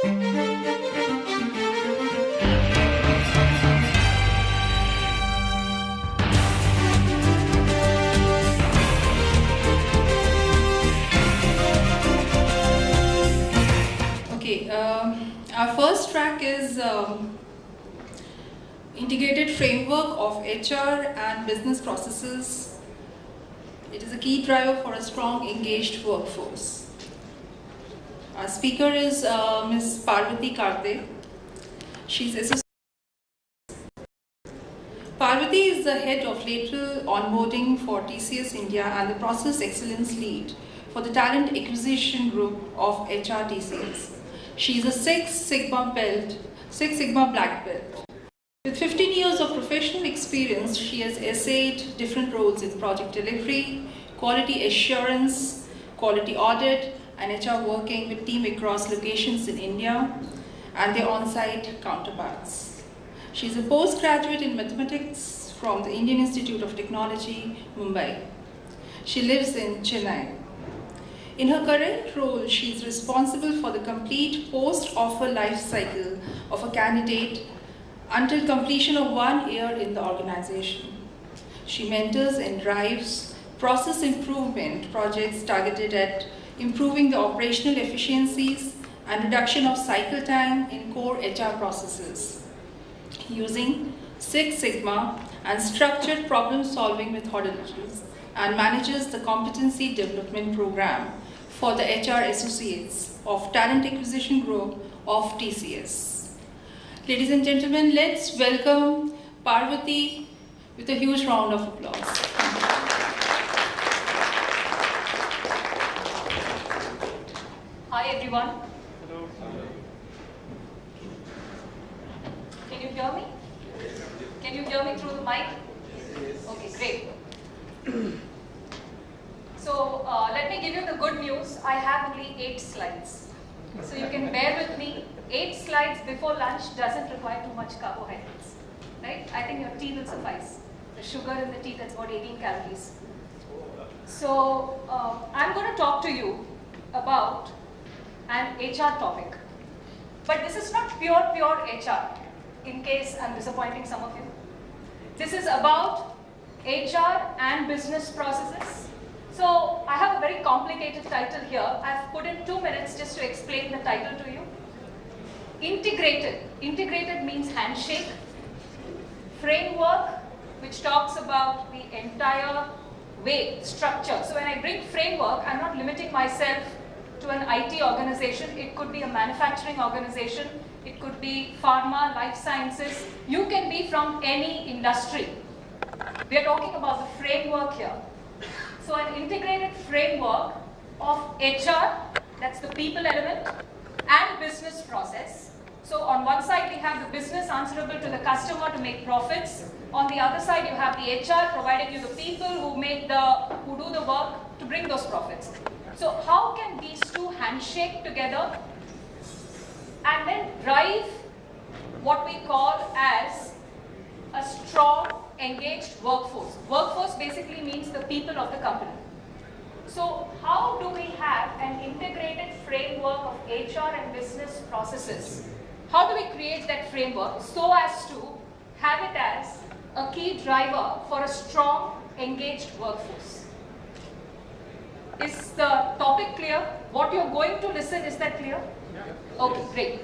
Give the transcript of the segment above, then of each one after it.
Okay, our first track is integrated framework of HR and business processes. It is a key driver for a strong, engaged workforce. Our speaker is Ms. Parvati Karte. She's Parvati is the head of lateral onboarding for TCS India and the process excellence lead for the talent acquisition group of HR TCS. She is a Six Sigma Black Belt. With 15 years of professional experience, she has essayed different roles in project delivery, quality assurance, quality audit, and HR working with team across locations in India and their on-site counterparts. She is a postgraduate in mathematics from the Indian Institute of Technology, Mumbai. She lives in Chennai. In her current role, she is responsible for the complete post-offer life cycle of a candidate until completion of 1 year in the organization. She mentors and drives process improvement projects targeted at improving the operational efficiencies and reduction of cycle time in core HR processes, using Six Sigma and structured problem-solving methodologies, and manages the competency development program for the HR associates of Talent Acquisition Group of TCS. Ladies and gentlemen, let's welcome Parvati with a huge round of applause. Hi everyone. Hello. Can you hear me? Can you hear me through the mic? Yes. Okay, great. So let me give you the good news. I have only 8 slides. So you can bear with me. 8 slides before lunch doesn't require too much carbohydrates. Right? I think your tea will suffice. The sugar in the tea, that's about 18 calories. So I'm going to talk to you about an HR topic. But this is not pure HR, in case I'm disappointing some of you. This is about HR and business processes. So I have a very complicated title here. I've put in 2 minutes just to explain the title to you. Integrated. Integrated means handshake. Framework, which talks about the entire way, structure. So when I bring framework, I'm not limiting myself to an IT organization. It could be a manufacturing organization. It could be pharma, life sciences. You can be from any industry. We are talking about the framework here. So an integrated framework of HR, that's the people element, and business process. So on one side we have the business answerable to the customer to make profits. On the other side you have the HR providing you the people who do the work to bring those profits. So how can these two handshake together and then drive what we call as a strong, engaged workforce? Workforce basically means the people of the company. So how do we have an integrated framework of HR and business processes? How do we create that framework so as to have it as a key driver for a strong, engaged workforce? Is the topic clear? What you're going to listen, is that clear? Yeah. Okay, great.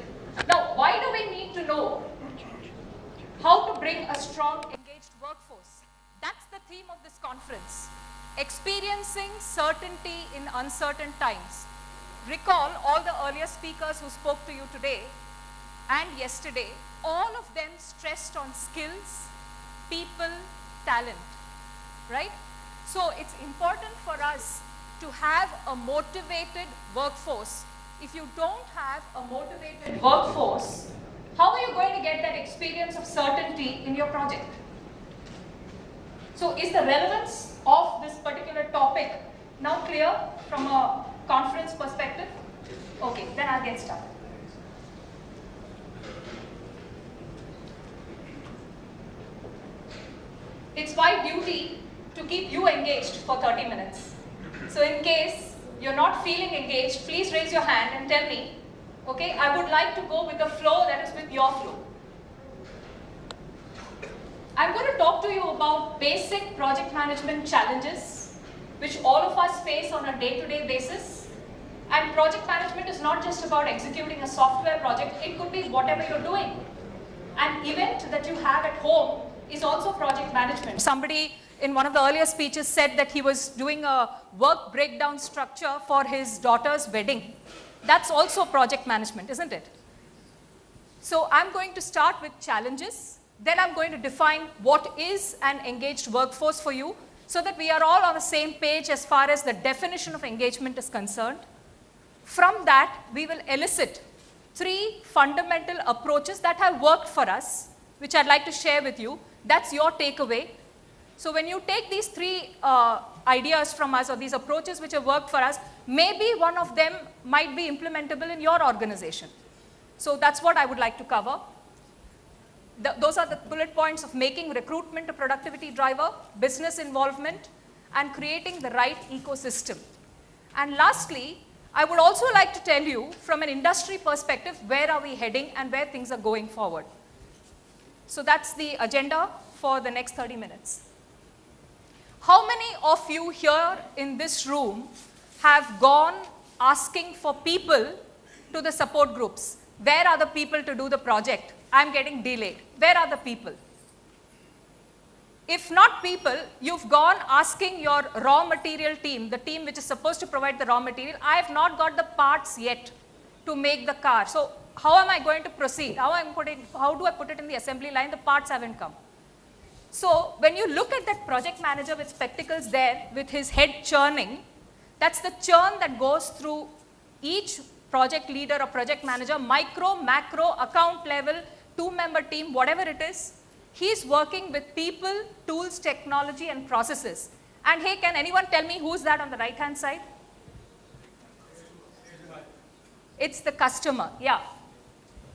Now, why do we need to know how to bring a strong, engaged workforce? That's the theme of this conference. Experiencing certainty in uncertain times. Recall all the earlier speakers who spoke to you today and yesterday, all of them stressed on skills, people, talent, right? So it's important for us to have a motivated workforce. If you don't have a motivated workforce, how are you going to get that experience of certainty in your project? So is the relevance of this particular topic now clear from a conference perspective? Okay, then I'll get started. It's my duty to keep you engaged for 30 minutes. So in case you're not feeling engaged, please raise your hand and tell me, Okay, I would like to go with the flow that is with your flow. I'm going to talk to you about basic project management challenges which all of us face on a day-to-day basis. And project management is not just about executing a software project, it could be whatever you're doing. An event that you have at home is also project management. Somebody in one of the earlier speeches said that he was doing a work breakdown structure for his daughter's wedding. That's also project management, isn't it? So I'm going to start with challenges. Then I'm going to define what is an engaged workforce for you so that we are all on the same page as far as the definition of engagement is concerned. From that, we will elicit 3 fundamental approaches that have worked for us, which I'd like to share with you. That's your takeaway. So when you take these 3 ideas from us or these approaches which have worked for us, maybe one of them might be implementable in your organization. So that's what I would like to cover. Those are the bullet points of making recruitment a productivity driver, business involvement, and creating the right ecosystem. And lastly, I would also like to tell you from an industry perspective, where are we heading and where things are going forward. So that's the agenda for the next 30 minutes. How many of you here in this room have gone asking for people to the support groups? Where are the people to do the project? I'm getting delayed. Where are the people? If not people, you've gone asking your raw material team, the team which is supposed to provide the raw material, I have not got the parts yet to make the car. So how am I going to proceed? How do I put it in the assembly line? The parts haven't come. So when you look at that project manager with spectacles there, with his head churning, that's the churn that goes through each project leader or project manager, micro, macro, account level, 2-member team, whatever it is. He's working with people, tools, technology, and processes. And hey, can anyone tell me who's that on the right-hand side? It's the customer, yeah.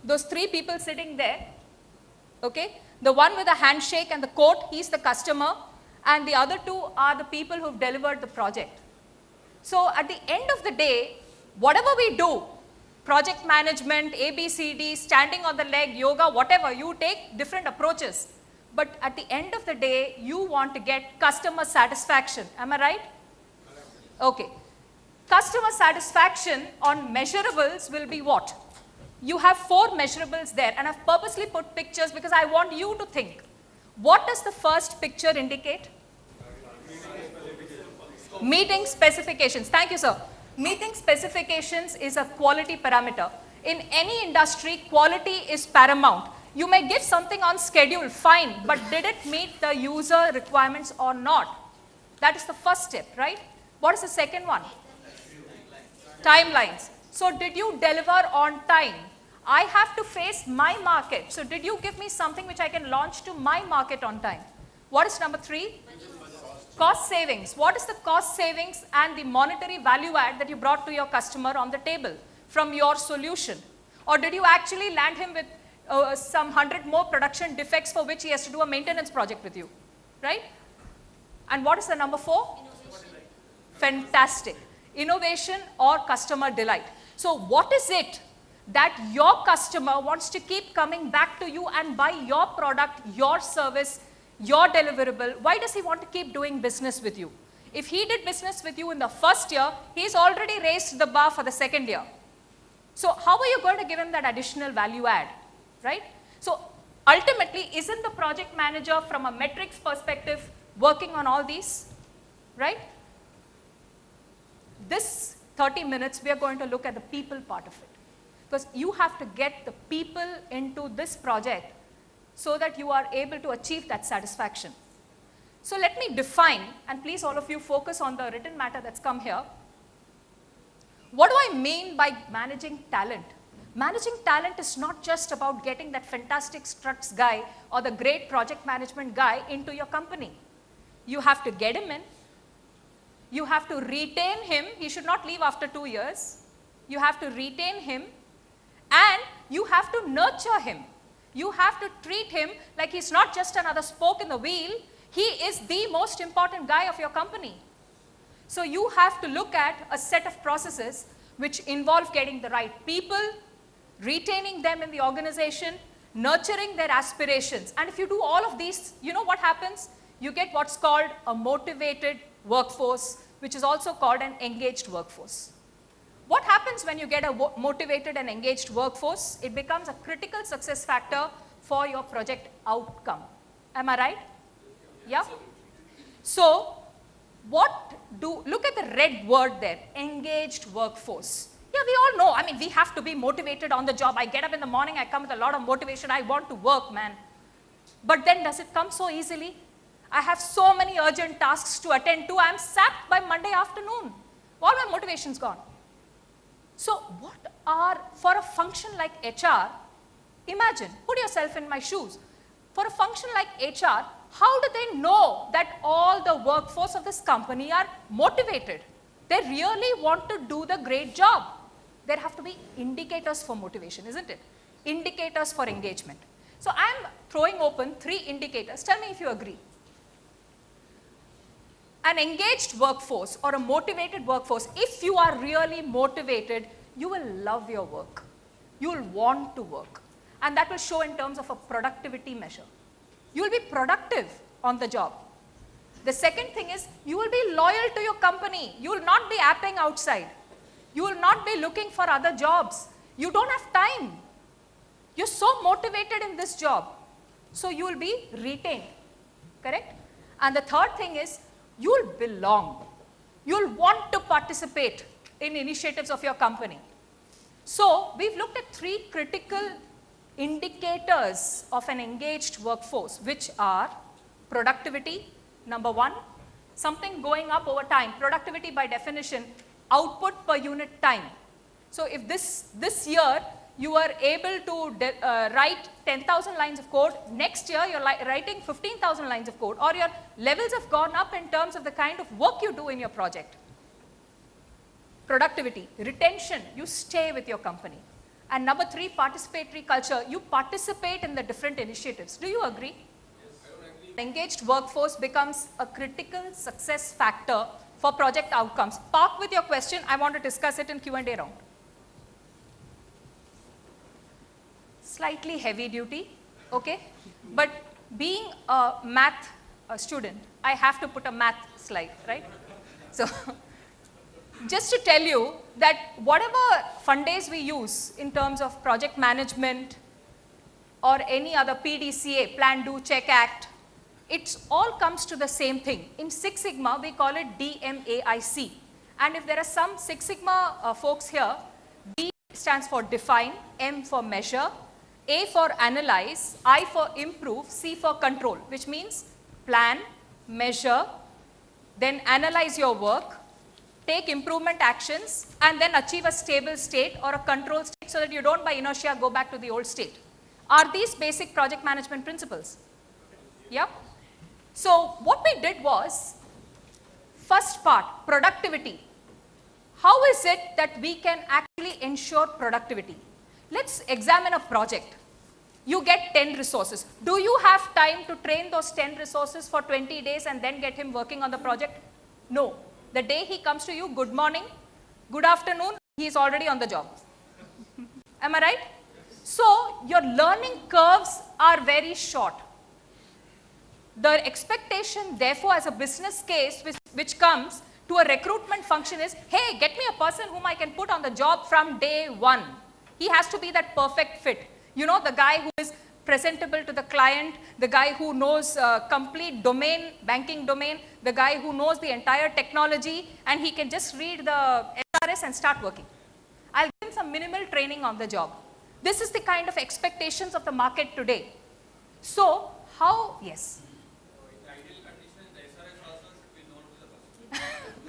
Those 3 people sitting there, okay? The one with the handshake and the coat, he's the customer, and the other 2 are the people who've delivered the project. So at the end of the day, whatever we do, project management, ABCD, standing on the leg, yoga, whatever, you take different approaches. But at the end of the day, you want to get customer satisfaction. Am I right? Okay. Customer satisfaction on measurables will be what? You have 4 measurables there, and I've purposely put pictures because I want you to think. What does the first picture indicate? Meeting specifications. Thank you, sir. Meeting specifications is a quality parameter. In any industry, quality is paramount. You may give something on schedule, fine, but did it meet the user requirements or not? That is the first step, right? What is the second one? Timelines. So did you deliver on time? I have to face my market. So did you give me something which I can launch to my market on time? What is number 3? Cost savings. What is the cost savings and the monetary value add that you brought to your customer on the table from your solution? Or did you actually land him with some 100 more production defects for which he has to do a maintenance project with you, right? And what is the number 4? Innovation. Fantastic. Innovation or customer delight. So what is it that your customer wants to keep coming back to you and buy your product, your service, your deliverable? Why does he want to keep doing business with you? If he did business with you in the first year, he's already raised the bar for the second year. So how are you going to give him that additional value add, right? So ultimately, isn't the project manager from a metrics perspective working on all these, right? This 30 minutes, we are going to look at the people part of it. Because you have to get the people into this project so that you are able to achieve that satisfaction. So let me define, and please all of you focus on the written matter that's come here. What do I mean by managing talent? Managing talent is not just about getting that fantastic struts guy or the great project management guy into your company. You have to get him in. You have to retain him. He should not leave after 2 years. You have to retain him, and you have to nurture him. You have to treat him like he's not just another spoke in the wheel. He is the most important guy of your company. So you have to look at a set of processes which involve getting the right people, retaining them in the organization, nurturing their aspirations. And if you do all of these, you know what happens? You get what's called a motivated workforce, which is also called an engaged workforce. What happens when you get a motivated and engaged workforce? It becomes a critical success factor for your project outcome. Am I right? Yeah? So, look at the red word there, engaged workforce. Yeah, we all know, I mean, we have to be motivated on the job. I get up in the morning, I come with a lot of motivation, I want to work, man. But then does it come so easily? I have so many urgent tasks to attend to, I'm sacked by Monday afternoon. All my motivation's gone. So for a function like HR, imagine, put yourself in my shoes. For a function like HR, how do they know that all the workforce of this company are motivated? They really want to do the great job. There have to be indicators for motivation, isn't it? Indicators for engagement. So I'm throwing open 3 indicators. Tell me if you agree. An engaged workforce or a motivated workforce, if you are really motivated, you will love your work. You will want to work. And that will show in terms of a productivity measure. You will be productive on the job. The second thing is, you will be loyal to your company. You will not be apping outside. You will not be looking for other jobs. You don't have time. You're so motivated in this job. So you will be retained. Correct? And the third thing is, you will belong. You will want to participate in initiatives of your company. So we've looked at 3 critical indicators of an engaged workforce, which are productivity, number 1, something going up over time. Productivity by definition, output per unit time. So if this year you are able to write 10,000 lines of code, next year you're writing 15,000 lines of code, or your levels have gone up in terms of the kind of work you do in your project. Productivity, retention, you stay with your company. And number 3, participatory culture, you participate in the different initiatives. Do you agree? Engaged workforce becomes a critical success factor for project outcomes. Park with your question, I want to discuss it in Q&A round. Slightly heavy duty, okay? But being a math student, I have to put a math slide, right? So, just to tell you that whatever fund days we use in terms of project management or any other PDCA, Plan, Do, Check, Act, it all comes to the same thing. In Six Sigma, we call it DMAIC. And if there are some Six Sigma folks here, D stands for define, M for measure, A for analyze, I for improve, C for control, which means plan, measure, then analyze your work, take improvement actions, and then achieve a stable state or a control state so that you don't by inertia go back to the old state. Are these basic project management principles? Yeah? So what we did was, first part, productivity. How is it that we can actually ensure productivity? Let's examine a project. You get 10 resources. Do you have time to train those 10 resources for 20 days and then get him working on the project? No. The day he comes to you, good morning, good afternoon, he is already on the job. Am I right? So your learning curves are very short. The expectation, therefore, as a business case which comes to a recruitment function is, hey, get me a person whom I can put on the job from day 1. He has to be that perfect fit. You know, the guy who is presentable to the client, the guy who knows complete domain, banking domain, the guy who knows the entire technology, and he can just read the SRS and start working. I'll give him some minimal training on the job. This is the kind of expectations of the market today. So, how, yes? So in the ideal condition, the SRS also should be known to the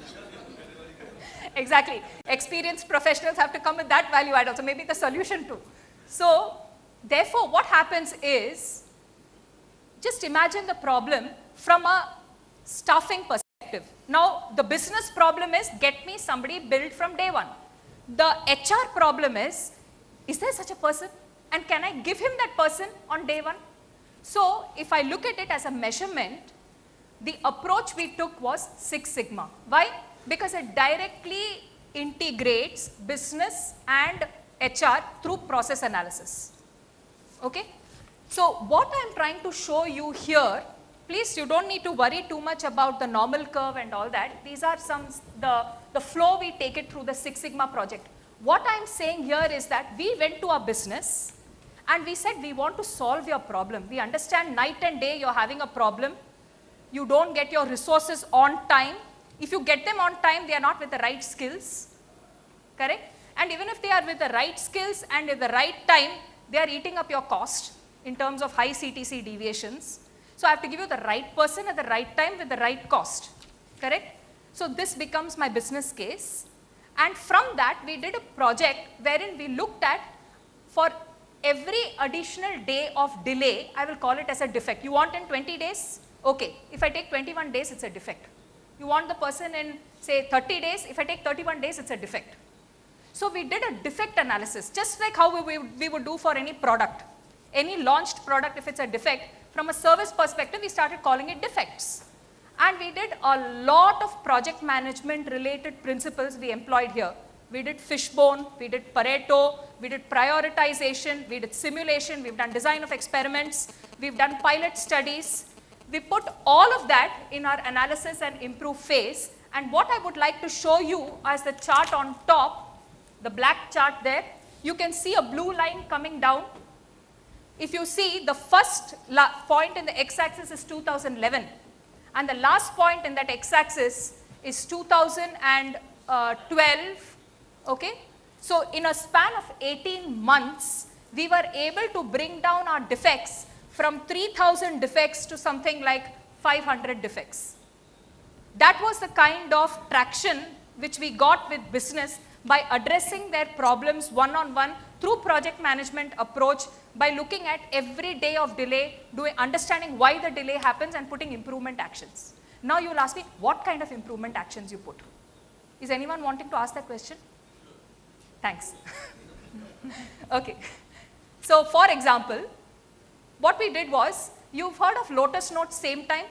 customer. Exactly. Experienced professionals have to come with that value add also, maybe the solution too. So, therefore, what happens is, just imagine the problem from a staffing perspective. Now, the business problem is, get me somebody built from day 1. The HR problem is there such a person? And can I give him that person on day 1? So, if I look at it as a measurement, the approach we took was Six Sigma. Why? Because it directly integrates business and HR through process analysis. Okay? So what I am trying to show you here, please you don't need to worry too much about the normal curve and all that. These are the flow we take it through the Six Sigma project. What I am saying here is that we went to our business and we said we want to solve your problem. We understand night and day you're having a problem. You don't get your resources on time. If you get them on time, they are not with the right skills. Correct? And even if they are with the right skills and at the right time, they are eating up your cost in terms of high CTC deviations. So I have to give you the right person at the right time with the right cost. Correct? So this becomes my business case. And from that, we did a project wherein we looked at for every additional day of delay, I will call it as a defect. You want in 20 days? Okay. If I take 21 days, it's a defect. You want the person in say 30 days? If I take 31 days, it's a defect. So we did a defect analysis, just like how we would do for any product. Any launched product, if it's a defect, from a service perspective, we started calling it defects. And we did a lot of project management related principles we employed here. We did fishbone, we did Pareto, we did prioritization, we did simulation, we've done design of experiments, we've done pilot studies. We put all of that in our analysis and improve phase. And what I would like to show you as the chart on top, the black chart there, you can see a blue line coming down. If you see, the first point in the x-axis is 2011 and the last point in that x-axis is 2012. Okay? So in a span of 18 months, we were able to bring down our defects from 3,000 defects to something like 500 defects. That was the kind of traction which we got with business by addressing their problems one-on-one through project management approach, by looking at every day of delay, understanding why the delay happens and putting improvement actions. Now you will ask me, what kind of improvement actions you put? Is anyone wanting to ask that question? Thanks. Okay. So for example, what we did was, you've heard of Lotus Note Same Time?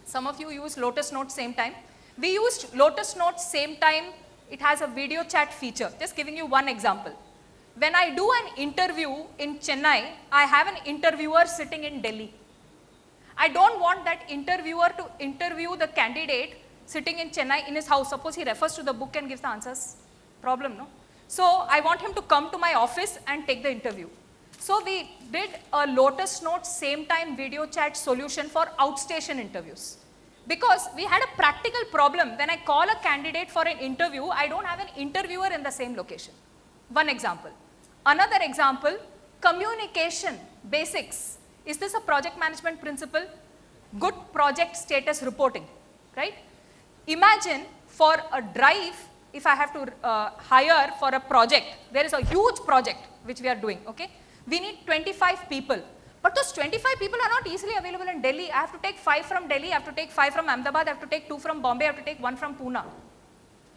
Some of you use Lotus Note Same Time. We used Lotus Note Same Time. It has a video chat feature. Just giving you one example. When I do an interview in Chennai, I have an interviewer sitting in Delhi. I don't want that interviewer to interview the candidate sitting in Chennai in his house. Suppose he refers to the book and gives the answers. Problem, no? So I want him to come to my office and take the interview. So we did a Lotus Note Same Time video chat solution for outstation interviews. Because we had a practical problem. When I call a candidate for an interview, I don't have an interviewer in the same location. One example. Another example, communication basics. Is this a project management principle? Good project status reporting, right? Imagine for a drive, if I have to hire for a project, there is a huge project which we are doing, okay? We need 25 people. But those 25 people are not easily available in Delhi. I have to take 5 from Delhi, I have to take 5 from Ahmedabad, I have to take 2 from Bombay, I have to take 1 from Pune.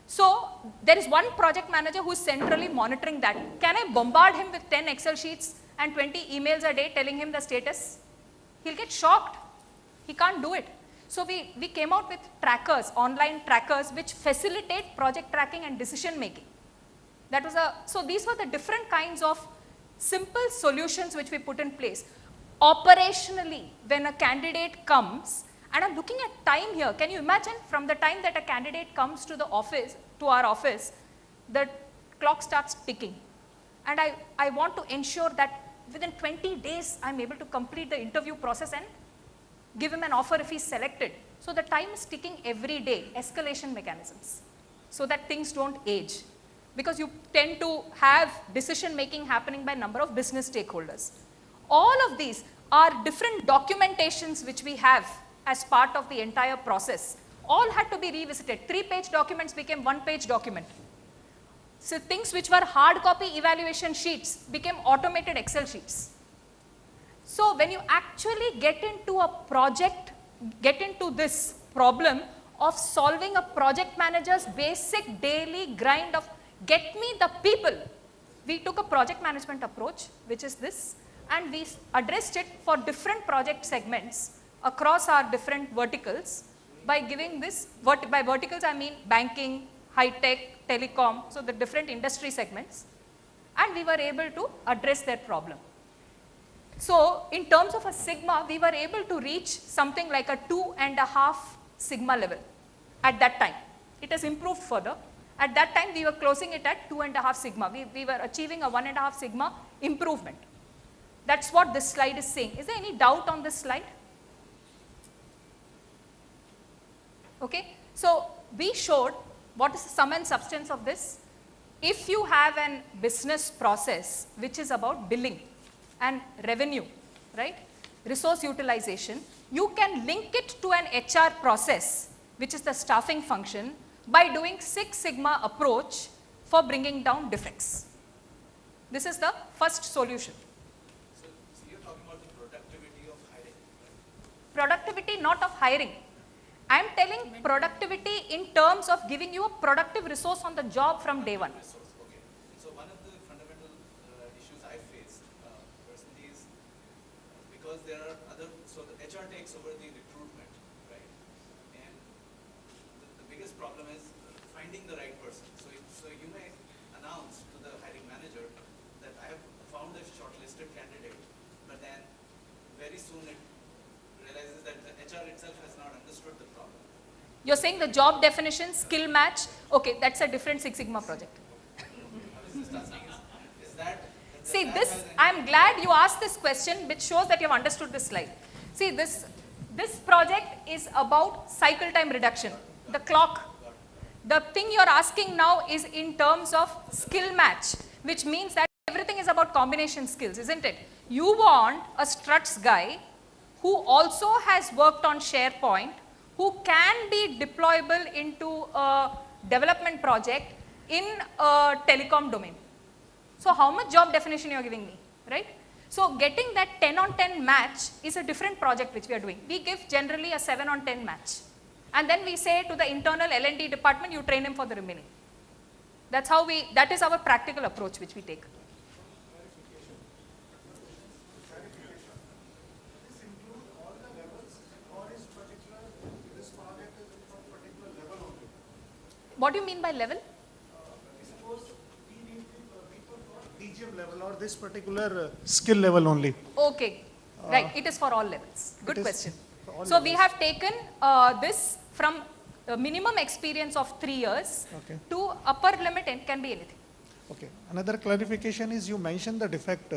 So there is one project manager who is centrally monitoring that. Can I bombard him with 10 Excel sheets and 20 emails a day telling him the status? He'll get shocked. He can't do it. So we came out with trackers, online trackers, which facilitate project tracking and decision making. That was so these were the different kinds of simple solutions which we put in place. Operationally, when a candidate comes, and I'm looking at time here, can you imagine from the time that a candidate comes to the office, to our office, the clock starts ticking. And I want to ensure that within 20 days, I'm able to complete the interview process and give him an offer if he's selected. So the time is ticking every day, escalation mechanisms, so that things don't age. Because you tend to have decision making happening by number of business stakeholders. All of these are different documentations which we have as part of the entire process. All had to be revisited. 3-page documents became 1-page document. So things which were hard copy evaluation sheets became automated Excel sheets. So when you actually get into a project, get into this problem of solving a project manager's basic daily grind of get me the people, we took a project management approach, which is this, and we addressed it for different project segments across our different verticals by giving this, by verticals I mean banking, high tech, telecom, so the different industry segments. and we were able to address their problem. So in terms of a sigma, we were able to reach something like a 2.5 sigma level at that time. It has improved further. At that time, we were closing it at 2.5 sigma. We were achieving a 1.5 sigma improvement. That's what this slide is saying. Is there any doubt on this slide? Okay. So we showed what is the sum and substance of this. If you have an business process which is about billing and revenue, right, resource utilization, you can link it to an HR process, which is the staffing function, by doing Six Sigma approach for bringing down defects. This is the first solution. So you're talking about the productivity of hiring, right? Productivity not of hiring. I am telling productivity in terms of giving you a productive resource on the job from day one. Resource, okay. So one of the fundamental issues I faced personally is because there are other, so the HR takes over the recruitment, right? And the biggest problem is finding the right person. So you may announce to the hiring manager that I have found a shortlisted candidate, but then very soon it realizes that the HR itself has not understood the problem. You're saying the job definition, skill match, okay, that's a different Six Sigma project. I was just asking, is that See that this, has any- I'm glad you asked this question, which shows that you've understood this slide. See this project is about cycle time reduction, the clock. The thing you're asking now is in terms of skill match, which means that everything is about combination skills, isn't it? You want a struts guy who also has worked on SharePoint, who can be deployable into a development project in a telecom domain. So how much job definition you are giving me, right? So getting that 10 on 10 match is a different project which we are doing. We give generally a 7 on 10 match. And then we say to the internal L&D department, you train him for the remaining. That's how that is our practical approach which we take. What do you mean by level? Suppose we need people for DGM level or this particular skill level only. Okay, right, it is for all levels. Good It is question. for all So we levels. have taken this from a minimum experience of 3 years Okay. to upper limit and can be anything. Okay. Another clarification is you mentioned the defect,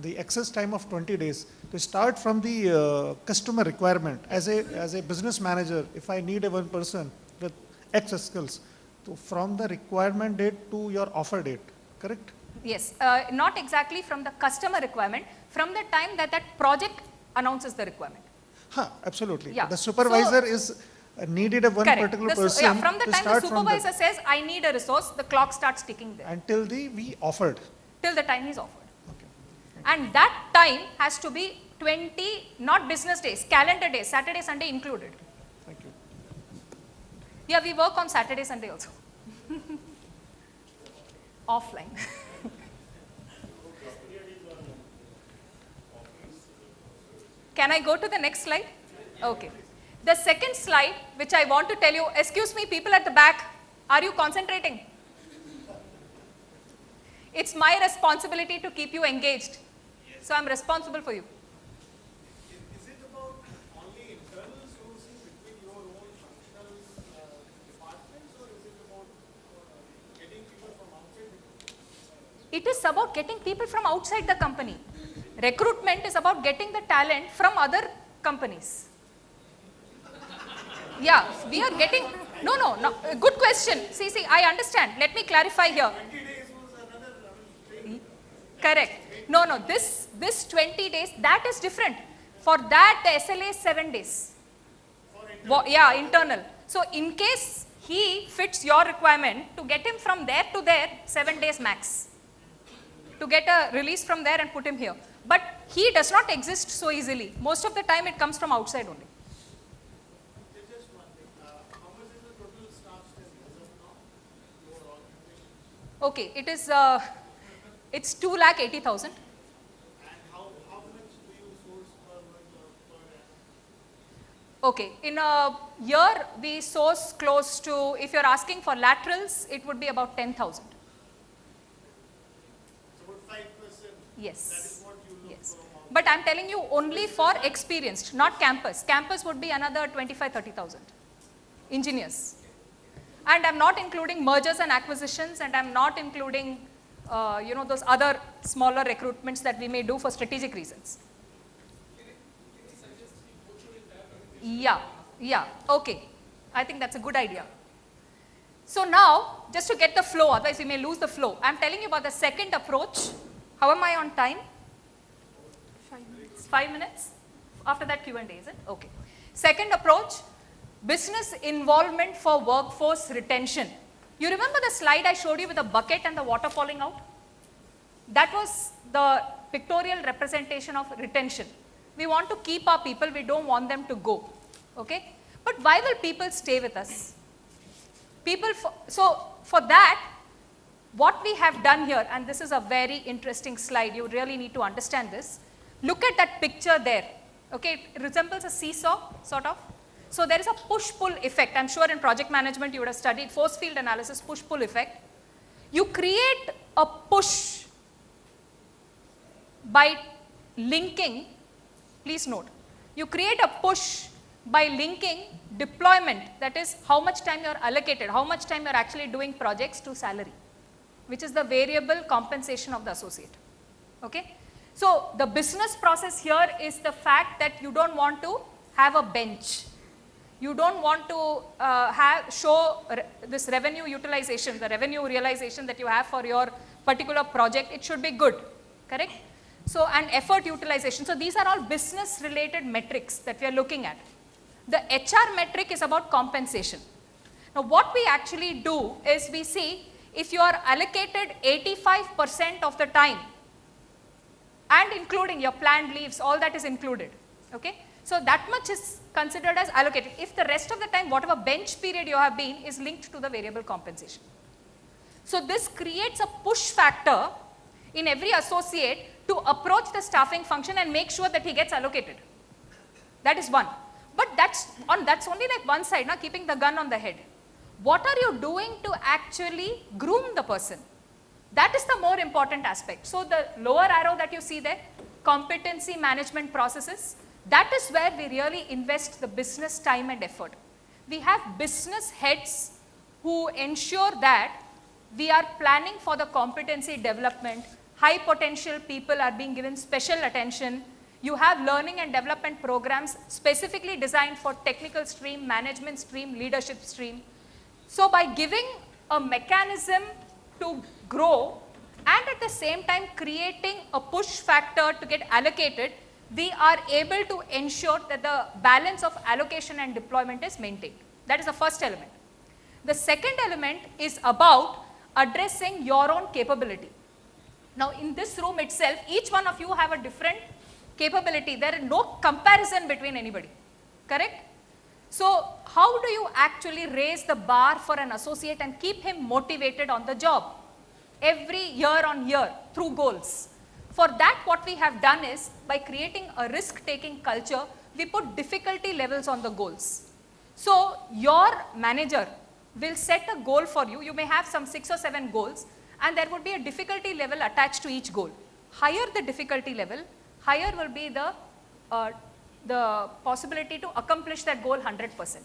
the access time of 20 days. To start from the customer requirement, as a business manager, if I need a one person with X skills, so from the requirement date to your offer date, correct? Yes, not exactly from the customer requirement, from the time that project announces the requirement. Huh, absolutely. Yeah. The supervisor is needed a one Correct. particular The person yeah, from the to time the start from supervisor says, I need a resource, the clock starts ticking there until we offered. till the time he's offered. Okay. And that time has to be 20, not business days, calendar days, Saturday, Sunday included. Thank you. Yeah, we work on Saturday, Sunday also. Offline. Can I go to the next slide? Okay. The second slide, which I want to tell you, excuse me, people at the back, are you concentrating? It's my responsibility to keep you engaged. So I'm responsible for you. Is it about only internal sourcing between your own functional departments, or is it about getting people from outside the company? It is about getting people from outside the company. Recruitment is about getting the talent from other companies. Yeah, we are getting, no, good question. See, I understand. Let me clarify here. 20 days was another, Correct. No, this 20 days, that is different. For that, the SLA is 7 days. Yeah, internal. So in case he fits your requirement, to get him from there to there, 7 days max. To get a release from there and put him here. But he does not exist so easily. Most of the time it comes from outside only. just one thing. How much is the total staff strength as of now? Your organization? Okay, it's 2,80,000. And how much do you source per annum? Okay, in a year we source close to, if you're asking for laterals, it would be about 10,000. Yes. Yes. But I'm telling you only for experienced, not campus. Campus would be another 25-30,000 engineers. And I'm not including mergers and acquisitions, and I'm not including those other smaller recruitments that we may do for strategic reasons. Yeah, yeah, okay. I think that's a good idea. So now, just to get the flow, otherwise we may lose the flow. I'm telling you about the second approach. How am I on time? 5 minutes. 5 minutes? After that Q&A, is it? Okay. Second approach, business involvement for workforce retention. You remember the slide I showed you with the bucket and the water falling out? That was the pictorial representation of retention. We want to keep our people, we don't want them to go. Okay? But why will people stay with us? So for that, what we have done here, and this is a very interesting slide, you really need to understand this. Look at that picture there. Okay, it resembles a seesaw, sort of. So there is a push-pull effect. I'm sure in project management you would have studied force field analysis, push-pull effect. You create a push by linking, please note, you create a push by linking deployment, that is how much time you are allocated, how much time you are actually doing projects, to salary, which is the variable compensation of the associate. Okay? So the business process here is the fact that you don't want to have a bench. You don't want to show this revenue utilization, the revenue realization that you have for your particular project. It should be good, correct? So, and effort utilization. So these are all business related metrics that we are looking at. The HR metric is about compensation. Now what we actually do is we see if you are allocated 85% of the time, and including your planned leaves, all that is included. Okay? So that much is considered as allocated. If the rest of the time, whatever bench period you have been, is linked to the variable compensation. So this creates a push factor in every associate to approach the staffing function and make sure that he gets allocated. That is one. But that's only like one side, now keeping the gun on the head. What are you doing to actually groom the person? That is the more important aspect. So the lower arrow that you see there, competency management processes, that is where we really invest the business time and effort. We have business heads who ensure that we are planning for the competency development, high potential people are being given special attention. You have learning and development programs specifically designed for technical stream, management stream, leadership stream. So by giving a mechanism to grow and at the same time creating a push factor to get allocated, we are able to ensure that the balance of allocation and deployment is maintained. That is the first element. The second element is about addressing your own capability. Now in this room itself, each one of you have a different capability. There is no comparison between anybody, correct? So how do you actually raise the bar for an associate and keep him motivated on the job every year on year through goals? For that, what we have done is, by creating a risk-taking culture, we put difficulty levels on the goals. So your manager will set a goal for you. You may have some 6 or 7 goals, and there would be a difficulty level attached to each goal. Higher the difficulty level, higher will be the possibility to accomplish that goal 100%.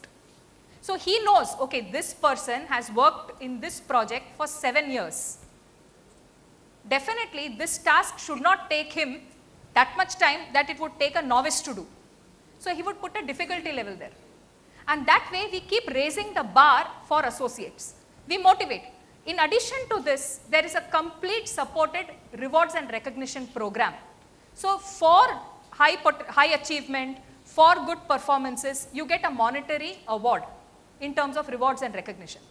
So he knows, okay, this person has worked in this project for 7 years. Definitely this task should not take him that much time that it would take a novice to do. So he would put a difficulty level there. And that way we keep raising the bar for associates. We motivate. In addition to this, there is a complete supported rewards and recognition program. So for high achievement, for good performances, you get a monetary award in terms of rewards and recognition.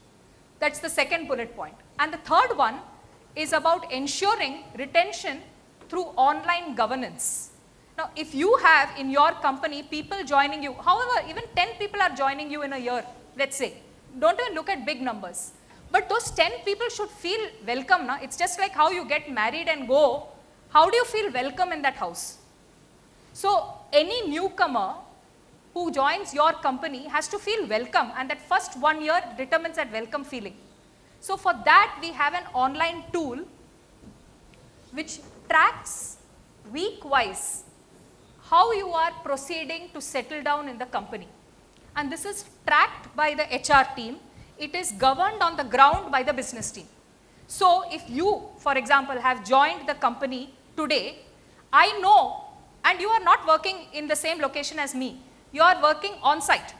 That's the second bullet point. And the third one is about ensuring retention through online governance. Now, if you have in your company people joining you, however, even 10 people are joining you in a year, let's say, don't even look at big numbers. But those 10 people should feel welcome. Now. It's just like how you get married and go. How do you feel welcome in that house? So, any newcomer who joins your company has to feel welcome, and that first 1 year determines that welcome feeling. So for that, we have an online tool which tracks week-wise how you are proceeding to settle down in the company. And this is tracked by the HR team. It is governed on the ground by the business team. So if you, for example, have joined the company today, I know, and you are not working in the same location as me, you are working on site.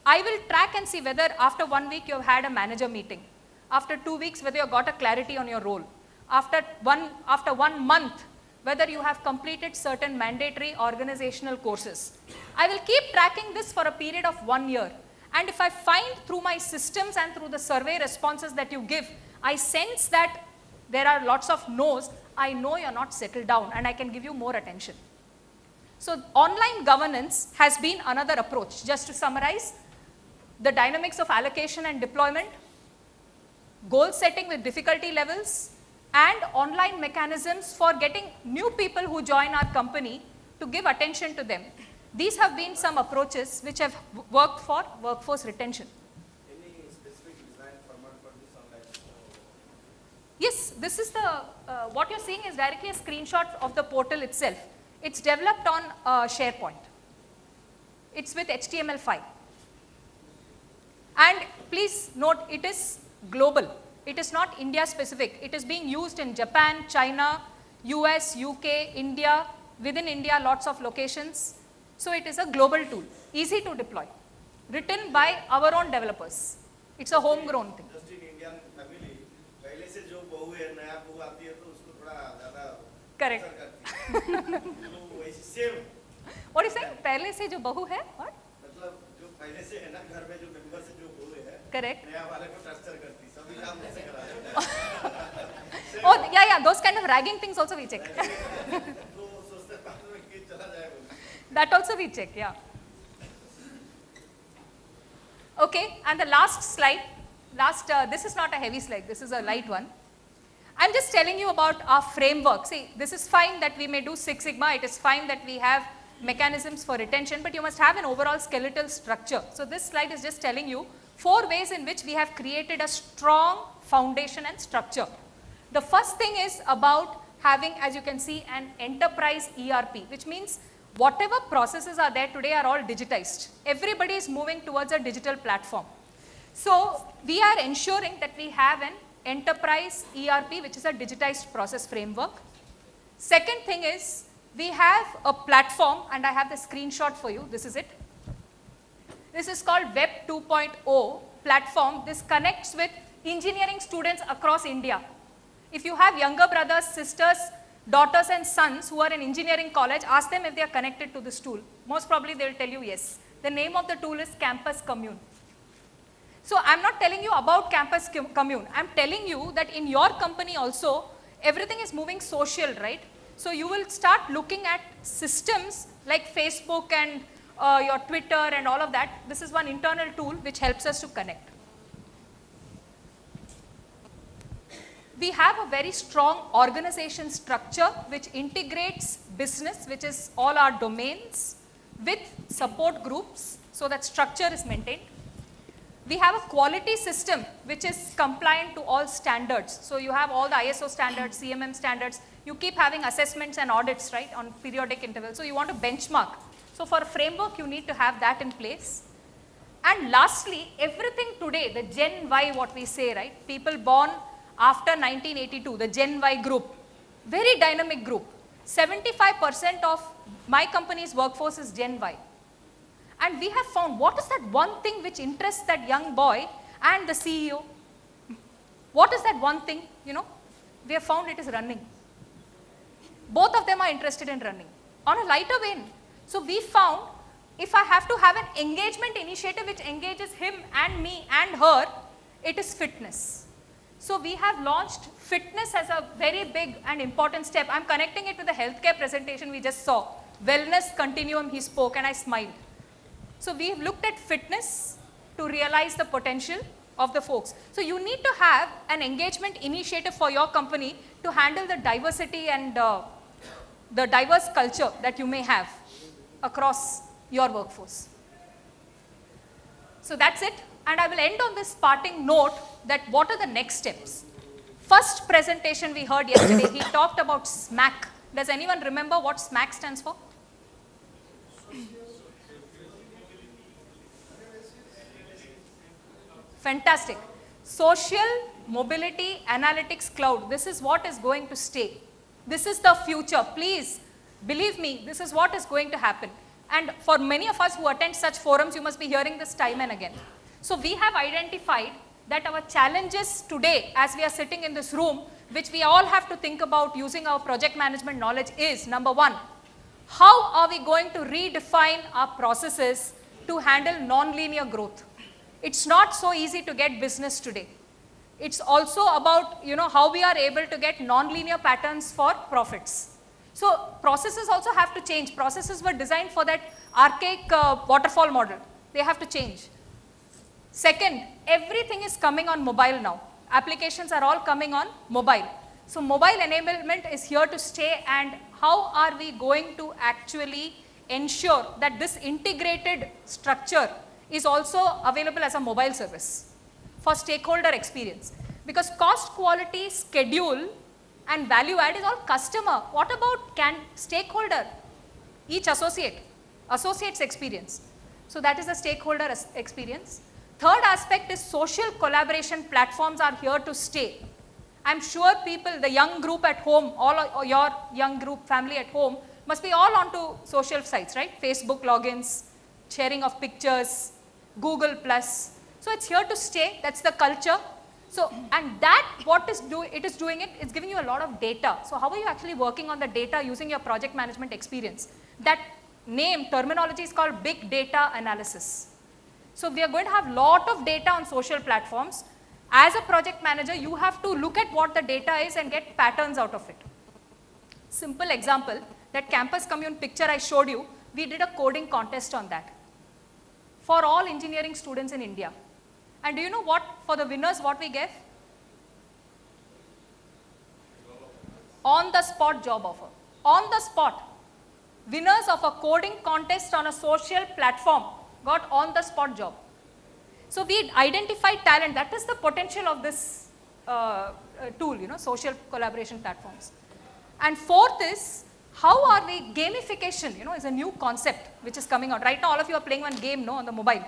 I will track and see whether after 1 week you have had a manager meeting, after 2 weeks whether you have got a clarity on your role, after 1 month whether you have completed certain mandatory organizational courses. I will keep tracking this for a period of 1 year, and if I find through my systems and through the survey responses that you give, I sense that there are lots of no's, I know you are not settled down and I can give you more attention. So online governance has been another approach. Just to summarize, the dynamics of allocation and deployment, goal setting with difficulty levels, and online mechanisms for getting new people who join our company to give attention to them. These have been some approaches which have worked for workforce retention. Any specific design format for this online? Yes, this is the, what you're seeing is directly a screenshot of the portal itself. It's developed on SharePoint. It's with HTML5. And please note, it is global. It is not India specific. It is being used in Japan, China, US, UK, India, within India lots of locations. So it is a global tool, easy to deploy, written by our own developers. It's a homegrown thing. Just in Indian family, पहले से जो बहू है नया बहू आती है तो उसको थोड़ा ज़्यादा Correct. असर करती है। तो वैसे same What are you saying? पहले से जो बहू है, what? मतलब जो पहले से है ना घर में जो मेंबर से जो बहू है Correct. नया वाले को टर्चर करती सभी काम ऐसे करा देते Oh, yeah, those kind of ragging things also we check. तो सोचते हैं बाद में कि चला जाए बोले That also we check, yeah. Okay, and the last slide, this is not a heavy slide, this is a light one. I'm just telling you about our framework. See, this is fine that we may do Six Sigma, it is fine that we have mechanisms for retention, but you must have an overall skeletal structure. So this slide is just telling you 4 ways in which we have created a strong foundation and structure. The first thing is about having, as you can see, an enterprise ERP, which means whatever processes are there today are all digitized. Everybody is moving towards a digital platform. So we are ensuring that we have an enterprise ERP, which is a digitized process framework. Second thing is, we have a platform, and I have the screenshot for you. This is it. This is called Web 2.0 platform. This connects with engineering students across India. If you have younger brothers, sisters, daughters and sons who are in engineering college, ask them if they are connected to this tool. Most probably they will tell you yes. The name of the tool is Campus Commune. So I'm not telling you about Campus Commune. I'm telling you that in your company also, everything is moving social, right? So you will start looking at systems like Facebook and your Twitter and all of that. This is one internal tool which helps us to connect. We have a very strong organization structure which integrates business, which is all our domains, with support groups, so that structure is maintained. We have a quality system which is compliant to all standards. So you have all the ISO standards, CMM standards. You keep having assessments and audits, right, on periodic intervals. So you want to benchmark. So for a framework, you need to have that in place. And lastly, everything today, the Gen Y, what we say, right, people born after 1982, the Gen Y group, very dynamic group. 75% of my company's workforce is Gen Y. And we have found what is that one thing which interests that young boy and the CEO. What is that one thing, you know? We have found it is running. Both of them are interested in running. On a lighter vein, so we found if I have to have an engagement initiative which engages him and me and her, it is fitness. So we have launched fitness as a very big and important step. I'm connecting it to the healthcare presentation we just saw. Wellness continuum, he spoke, and I smiled. So we have looked at fitness to realize the potential of the folks. So you need to have an engagement initiative for your company to handle the diversity and the diverse culture that you may have across your workforce. So that's it. And I will end on this parting note that what are the next steps? First presentation we heard yesterday, he talked about SMAC. Does anyone remember what SMAC stands for? Fantastic. Social Mobility Analytics Cloud. This is what is going to stay. This is the future. Please believe me, this is what is going to happen. And for many of us who attend such forums, you must be hearing this time and again. So we have identified that our challenges today, as we are sitting in this room, which we all have to think about using our project management knowledge is, number one, how are we going to redefine our processes to handle non-linear growth? It's not so easy to get business today. It's also about, how we are able to get non-linear patterns for profits. So processes also have to change. Processes were designed for that archaic waterfall model. They have to change. Second, everything is coming on mobile now. Applications are all coming on mobile. So mobile enablement is here to stay, and how are we going to actually ensure that this integrated structure is also available as a mobile service for stakeholder experience? Because cost, quality, schedule and value add is all customer. What about stakeholder? Each associate's experience. So that is the stakeholder experience. Third aspect is social collaboration platforms are here to stay. I'm sure people, the young group at home, all your young group family at home must be all onto social sites, right? Facebook logins, sharing of pictures, Google+. So it's here to stay. That's the culture. So, and that what is doing it is giving you a lot of data. So how are you actually working on the data using your project management experience? That terminology is called big data analysis. So we are going to have lot of data on social platforms. As a project manager, you have to look at what the data is and get patterns out of it. Simple example, that campus commune picture I showed you, we did a coding contest on that for all engineering students in India. And do you know what, for the winners, what we gave? On the spot job offer. On the spot. Winners of a coding contest on a social platform got on the spot job. So we identified talent. That is the potential of this tool, social collaboration platforms. And fourth is, how are we, gamification, is a new concept which is coming out. Right now all of you are playing one game, on the mobile.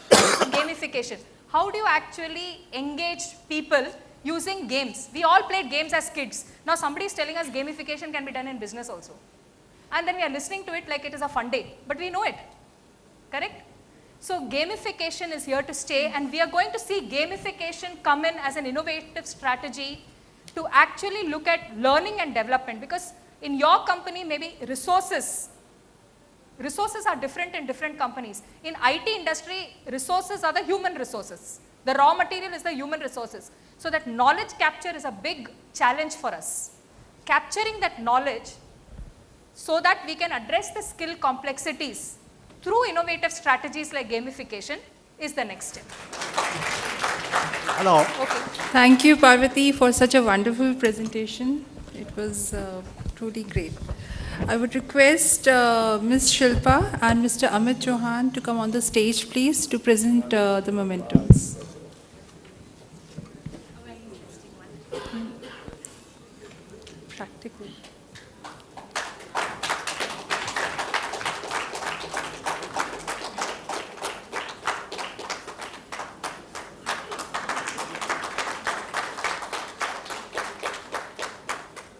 Gamification. How do you actually engage people using games? We all played games as kids. Now somebody is telling us gamification can be done in business also. And then we are listening to it like it is a fun day. But we know it. Correct? So gamification is here to stay, and we are going to see gamification come in as an innovative strategy to actually look at learning and development, because in your company maybe resources are different in different companies. In IT industry, resources are the human resources. The raw material is the human resources. So that knowledge capture is a big challenge for us. Capturing that knowledge so that we can address the skill complexities through innovative strategies like gamification is the next step. Hello. Okay. Thank you, Parvati, for such a wonderful presentation. It was truly great. I would request Ms. Shilpa and Mr. Amit Chauhan to come on the stage, please, to present the mementos. Practical.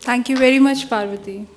Thank you very much, Parvati.